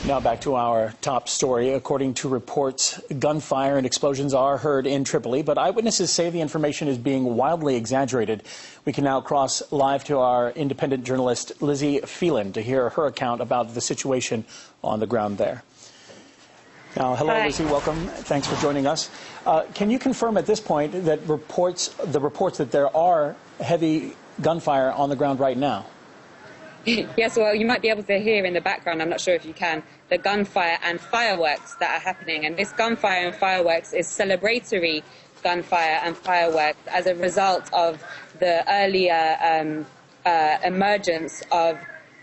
Now back to our top story. According to reports, gunfire and explosions are heard in Tripoli, but eyewitnesses say the information is being wildly exaggerated. We can now cross live to our independent journalist, Lizzie Phelan, to hear her account about the situation on the ground there. Now, hello, Hi. Lizzie. Welcome. Thanks for joining us. Can you confirm at this point that the reports that there are heavy gunfire on the ground right now? Yes, well, you might be able to hear in the background, I'm not sure if you can, the gunfire and fireworks that are happening. And this gunfire and fireworks is celebratory gunfire and fireworks as a result of the earlier emergence of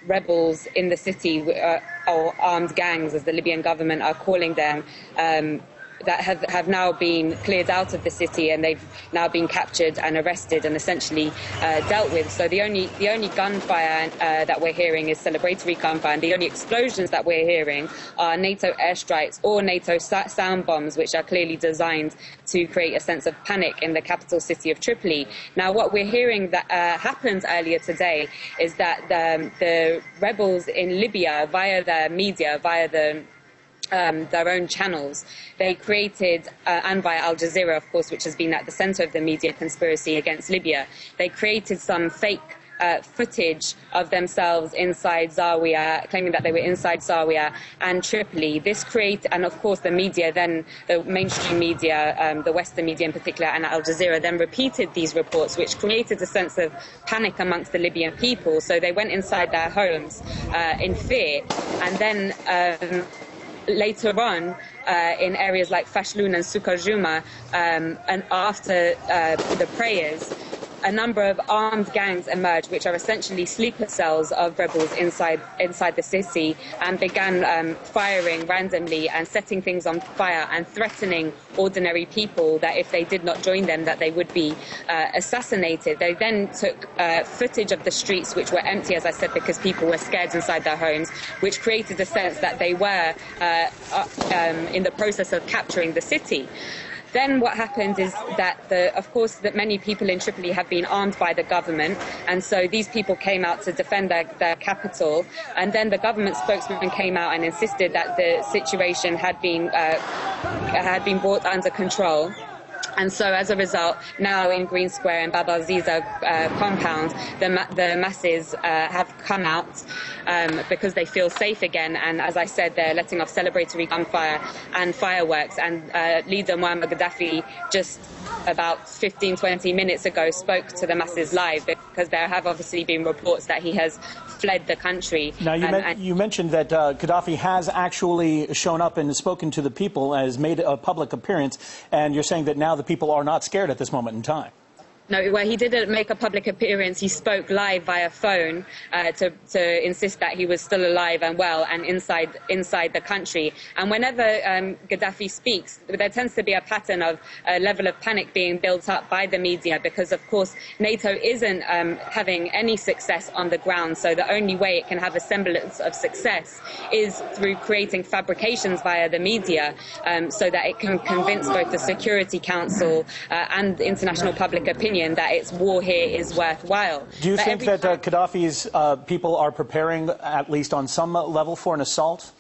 rebels in the city, or armed gangs, as the Libyan government are calling them, that have now been cleared out of the city, and they've now been captured and arrested and essentially dealt with. So the only gunfire that we're hearing is celebratory gunfire, and the only explosions that we're hearing are NATO airstrikes or NATO sound bombs, which are clearly designed to create a sense of panic in the capital city of Tripoli. Now, what we're hearing that happened earlier today is that the rebels in Libya, via their media, via their own channels, they created, and via Al Jazeera, of course, which has been at the center of the media conspiracy against Libya, they created some fake footage of themselves inside Zawiya, claiming that they were inside Zawiya and Tripoli. This created, and of course the media then, the mainstream media, the Western media in particular, and Al Jazeera then repeated these reports, which created a sense of panic amongst the Libyan people. So they went inside their homes in fear, and then later on, in areas like Fashlun and Sukajuma, and after the prayers, a number of armed gangs emerged, which are essentially sleeper cells of rebels inside the city, and began firing randomly and setting things on fire and threatening ordinary people that if they did not join them, that they would be assassinated. They then took footage of the streets, which were empty, as I said, because people were scared inside their homes, which created a sense that they were in the process of capturing the city. Then what happened is that, of course, that many people in Tripoli have been armed by the government, and so these people came out to defend their capital. And then the government spokesman came out and insisted that the situation had been brought under control. And so, as a result, now in Green Square and Bab al-Ziza compound, the masses have come out because they feel safe again. And as I said, they're letting off celebratory gunfire and fireworks. And leader Muammar Gaddafi, just about 15-20 minutes ago, spoke to the masses live, because there have obviously been reports that he has fled the country. Now, you mentioned that Gaddafi has actually shown up and spoken to the people, has made a public appearance, and you're saying that now the people are not scared at this moment in time. No, well, he didn't make a public appearance. He spoke live via phone to insist that he was still alive and well and inside the country. And whenever Gaddafi speaks, there tends to be a pattern of a level of panic being built up by the media, because, of course, NATO isn't having any success on the ground. So the only way it can have a semblance of success is through creating fabrications via the media, so that it can convince both the Security Council and the international public opinion that its war here is worthwhile. Do you think that Gaddafi's people are preparing, at least on some level, for an assault?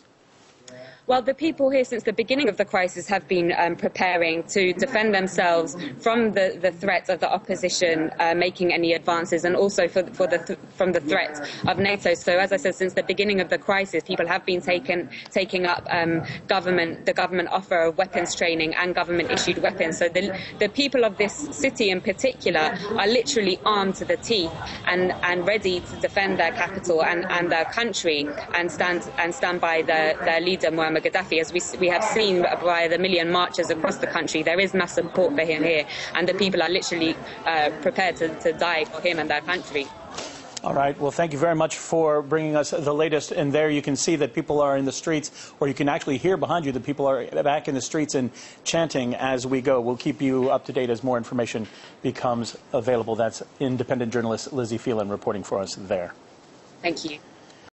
Well, the people here since the beginning of the crisis have been preparing to defend themselves from the threat of the opposition making any advances, and also from the threat of NATO. So, as I said, since the beginning of the crisis, people have been taking up the government offer of weapons training and government-issued weapons. So the people of this city in particular are literally armed to the teeth and ready to defend their capital and their country, and stand by their leader, Muammar Gaddafi. As we have seen by the million marches across the country, there is mass support for him here, and the people are literally prepared to die for him and their country. All right. Well, thank you very much for bringing us the latest. And there you can see that people are in the streets, or you can actually hear behind you that people are back in the streets and chanting as we go. We'll keep you up to date as more information becomes available. That's independent journalist Lizzie Phelan reporting for us there. Thank you.